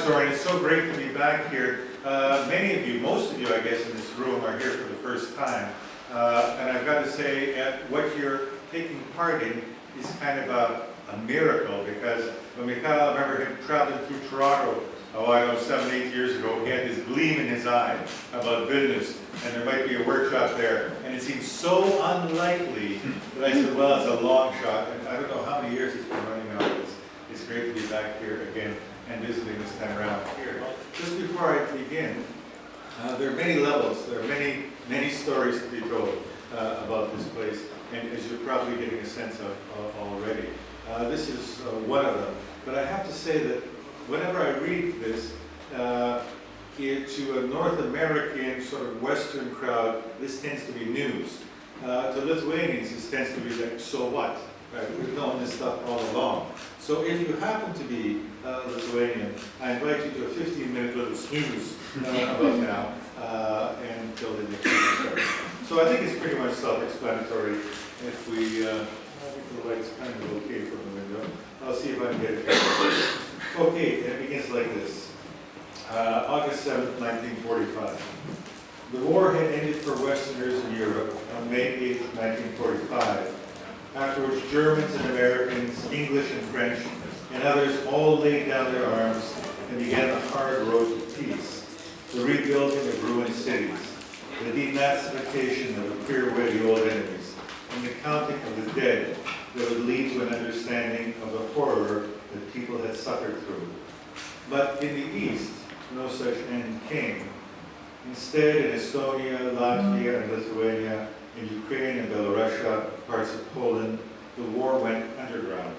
Soren. It's so great to be back here. Many of you, most of you, I guess, in this room are here for the first time. And I've got to say, what you're taking part in is kind of a miracle, because when Mikhail, I remember him traveling through Toronto, I don't know, 7, 8 years ago, he had this gleam in his eye about Vilnius, and there might be a workshop there. And it seemed so unlikely that I said, well, it's a long shot. And I don't know how many years it's been running now. It's great to be back here again and visiting this time around here. Just before I begin, there are many levels, there are many stories to be told about this place, and as you're probably getting a sense of already. This is one of them. But I have to say that whenever I read this, to a North American sort of Western crowd, this tends to be news. To Lithuanians, this tends to be like, so what? Right? We've known this stuff all along. So if you happen to be Lithuanian, I invite you to a 15-minute little snooze about now, and till the next start. So I think it's pretty much self-explanatory. If we, I think the light's kind of okay from the window. I'll see if I can get it. Okay, and it begins like this. August 7th, 1945. The war had ended for Westerners in Europe on May 8th, 1945. Afterwards, Germans and Americans, English and French, and others all laid down their arms and began the hard road to peace, the rebuilding of ruined cities, the denazification that would clear away the old enemies, and the counting of the dead that would lead to an understanding of the horror that people had suffered through. But in the East, no such end came. Instead, in Estonia, Latvia, and Lithuania, in Ukraine and Belarus, parts of Poland, the war went underground.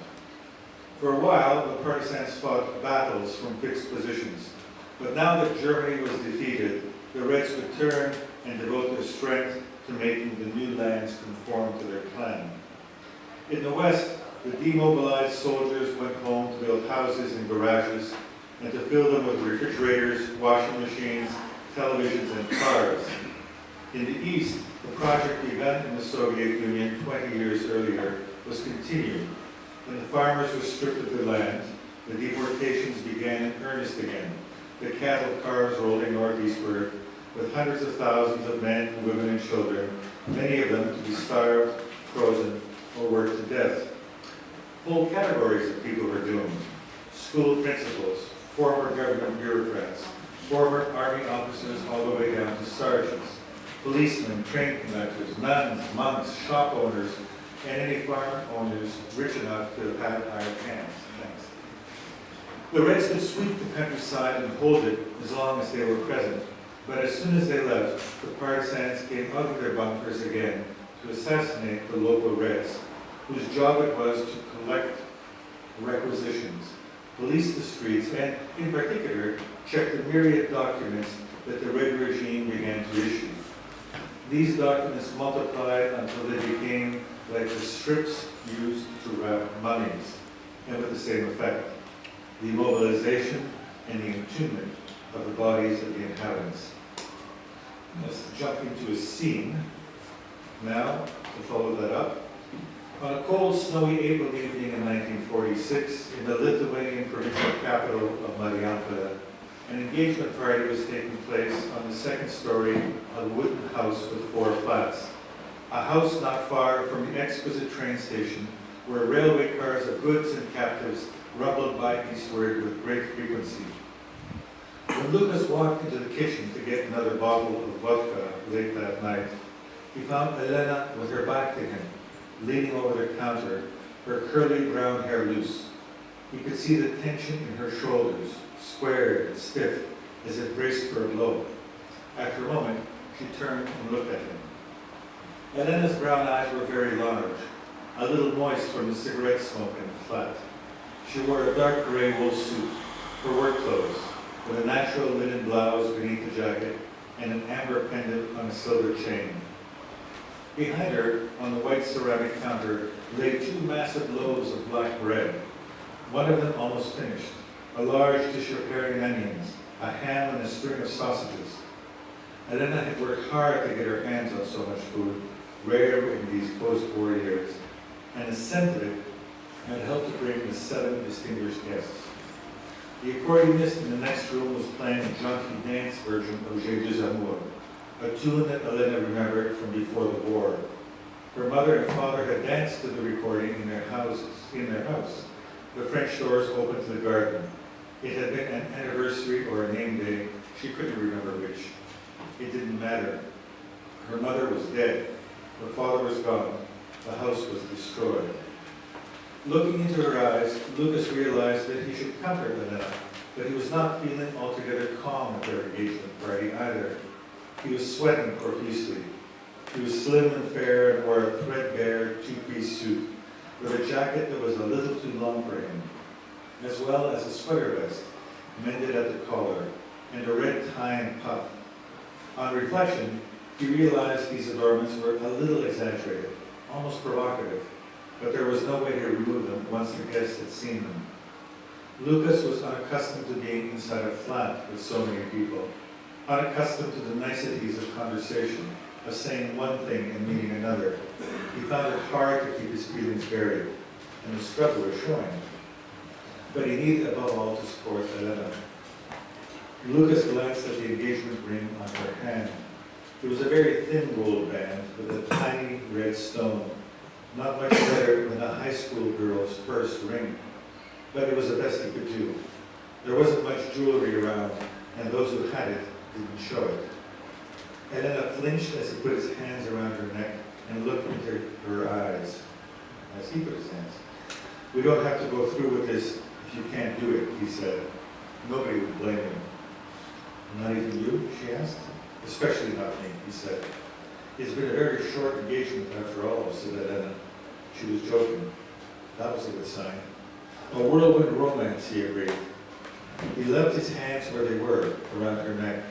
For a while, the partisans fought battles from fixed positions. But now that Germany was defeated, the Reds would turn and devote their strength to making the new lands conform to their plan. In the West, the demobilized soldiers went home to build houses and garages and to fill them with refrigerators, washing machines, televisions, and cars. In the East, the project begun in the Soviet Union 20 years earlier was continued. When the farmers were stripped of their land, the deportations began in earnest again. The cattle cars rolling northeastward, with hundreds of thousands of men, women, and children, many of them to be starved, frozen, or worked to death. Whole categories of people were doomed. School principals, former government bureaucrats, former army officers all the way down to sergeants, policemen, train conductors, nuns, monks, shop owners, and any farm owners rich enough to have had hired hands. Thanks. The Reds could sweep the countryside and hold it as long as they were present, but as soon as they left, the partisans came out of their bunkers again to assassinate the local Reds, whose job it was to collect requisitions, police the streets, and, in particular, check the myriad documents that the Red regime began to issue. These documents multiplied until they became like the strips used to wrap mummies, and with the same effect, the immobilization and the entombment of the bodies of the inhabitants. Let's jump into a scene now to follow that up. On a cold, snowy April evening in 1946, in the Lithuanian provincial capital of Marijampolė, an engagement party was taking place on the second story of a wooden house with 4 flats. A house not far from the exquisite train station, where railway cars of goods and captives rumbled by eastward with great frequency. When Lucas walked into the kitchen to get another bottle of vodka late that night, he found Elena with her back to him, leaning over the counter, her curly brown hair loose. He could see the tension in her shoulders, squared and stiff, as if braced for a blow. After a moment, she turned and looked at him. Elena's brown eyes were very large, a little moist from the cigarette smoke in the flat. She wore a dark gray wool suit, her work clothes, with a natural linen blouse beneath the jacket and an amber pendant on a silver chain. Behind her, on the white ceramic counter, lay 2 massive loaves of black bread, one of them almost finished, a large dish of herring and onions, a ham and a string of sausages. Elena had worked hard to get her hands on so much food, rare in these post-war years, and the scent of it had helped to bring the 7 distinguished guests. The accordionist in the next room was playing a jaunty dance version of J'ai deux amours, a tune that Elena remembered from before the war. Her mother and father had danced to the recording in their house. The French doors opened to the garden. It had been an anniversary or a name day. She couldn't remember which. It didn't matter. Her mother was dead. Her father was gone. The house was destroyed. Looking into her eyes, Lucas realized that he should comfort Elena, but he was not feeling altogether calm at their engagement party either. He was sweating profusely. He was slim and fair and wore a threadbare two-piece suit with a jacket that was a little too long for him, as well as a sweater vest, mended at the collar, and a red tie and puff. On reflection, he realized these adornments were a little exaggerated, almost provocative, but there was no way to remove them once the guests had seen them. Lucas was unaccustomed to being inside a flat with so many people, unaccustomed to the niceties of conversation, of saying one thing and meaning another. He found it hard to keep his feelings buried, and the struggle was showing. But he needed above all to support Elena. Lucas glanced at the engagement ring on her hand. It was a very thin gold band with a tiny red stone, not much better than a high school girl's first ring. But it was the best he could do. There wasn't much jewelry around, and those who had it didn't show it. Elena flinched as he put his hands around her neck and looked into her eyes as he put his hands. "We don't have to go through with this if you can't do it," he said. Nobody would blame him. "Not even you?" she asked. "Especially not me," he said. "It's been a very short engagement after all," said Elena. She was joking. That was a good sign. "A whirlwind romance," he agreed. He left his hands where they were, around her neck.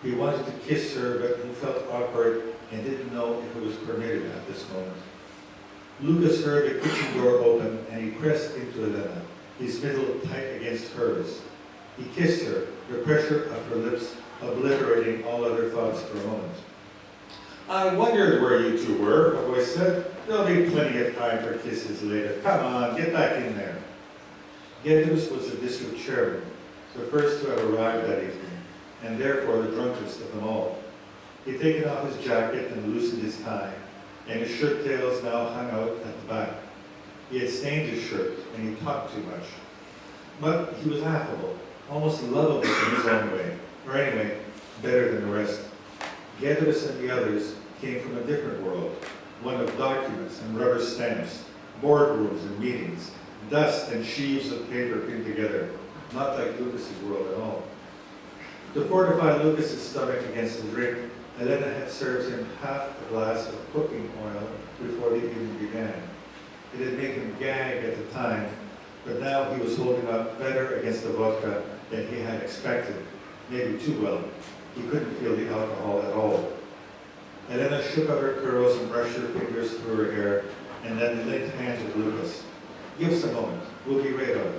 He wanted to kiss her, but he felt awkward and didn't know if it was permitted at this moment. Lucas heard the kitchen door open, and he pressed into Elena, his middle tight against hers. He kissed her, the pressure of her lips obliterating all other thoughts for a moment. "I wondered where you two were," a voice said. "There'll be plenty of time for kisses later. Come on, get back in there." Gedus was the district chairman, the first to have arrived that evening, and therefore the drunkest of them all. He'd taken off his jacket and loosened his tie, and his shirt tails now hung out at the back. He had stained his shirt, and he talked too much. But he was affable, almost lovable in his own way, or anyway, better than the rest. Gedus and the others came from a different world, one of documents and rubber stamps, boardrooms and meetings, dust and sheaves of paper pinned together, not like Lucas's world at all. To fortify Lucas's stomach against the drink, Elena had served him half a glass of cooking oil before the evening began. It had made him gag at the time, but now he was holding up better against the vodka than he had expected, maybe too well. He couldn't feel the alcohol at all. Elena shook out her curls and brushed her fingers through her hair, and then linked hands with Lucas. "Give us a moment. We'll be right out."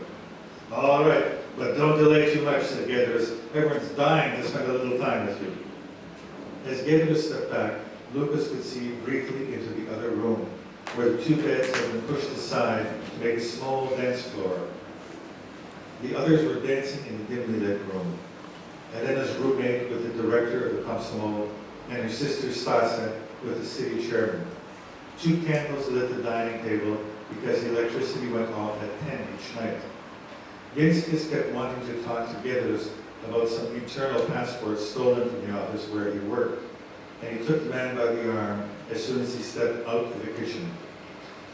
"All right, but don't delay too much," said Gedus. "Everyone's dying to spend a little time with you." As Gedus stepped back, Lucas could see briefly into the other room, where the two beds had been pushed aside to make a small dance floor. The others were dancing in the dimly lit room. Elena's roommate with the director of the Komsomol, and her sister Stasa with the city chairman. 2 candles lit the dining table because the electricity went off at 10 each night. Vinskis kept wanting to talk to Gedus about some internal passports stolen from the office where he worked, and he took the man by the arm as soon as he stepped out of the kitchen.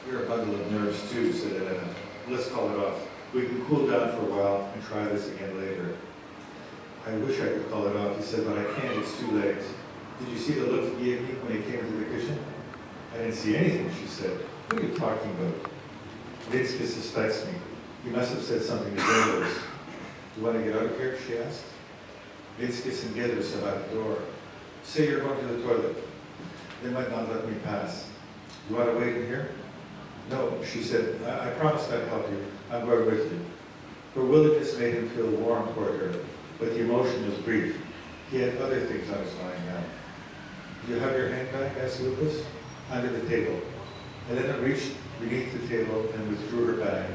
"You're a bundle of nerves too," said Elena. "Let's call it off. We can cool down for a while and try this again later." "I wish I could call it off," he said, "but I can't. It's too late." "Did you see the look he gave me when he came into the kitchen?" "I didn't see anything," she said. "What are you talking about?" "Vinskis suspects me. He must have said something to Gedus." "You want to get out of here?" she asked. Vinskis and Gedus are at the door. "Say you're going to the toilet. They might not let me pass. You want to wait in here?" "No," she said. I promised I'd help you. I'm going with you." Her willingness made him feel warm toward her, but the emotion was brief. He had other things on his mind now. "Do you have your handbag?" asked Lucas. "Under the table." Elena reached beneath the table and withdrew her bag.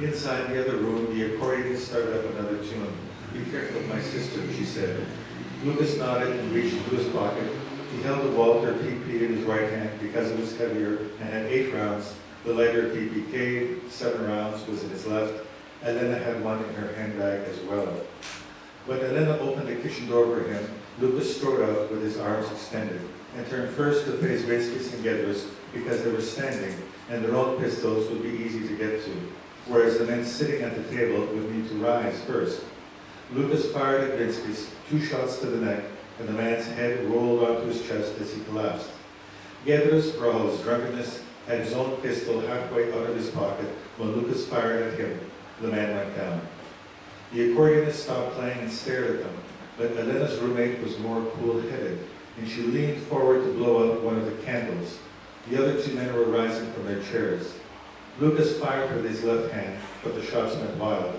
Inside the other room, the accordionist started up another tune. "Be careful of my sister," she said. Lucas nodded and reached into his pocket. He held the Walter PP in his right hand because it was heavier and had 8 rounds. The lighter PPK, 7 rounds, was in his left. Elena had one in her handbag as well. When Elena opened the kitchen door for him, Lucas strode out with his arms extended and turned first to face Vaiskis and Gedros because they were standing and their own pistols would be easy to get to, whereas the men sitting at the table would need to rise first. Lucas fired at Vaiskis, 2 shots to the neck, and the man's head rolled onto his chest as he collapsed. Gedros, for all his drunkenness, had his own pistol halfway out of his pocket when Lucas fired at him. The man went down. The accordionist stopped playing and stared at them, but Elena's roommate was more cool-headed, and she leaned forward to blow out one of the candles. The other 2 men were rising from their chairs. Lucas fired with his left hand, but the shots went wild.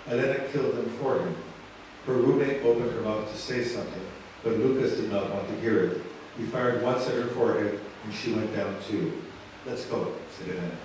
Elena killed them for him. Her roommate opened her mouth to say something, but Lucas did not want to hear it. He fired once at her forehead, and she went down too. "Let's go," said Elena.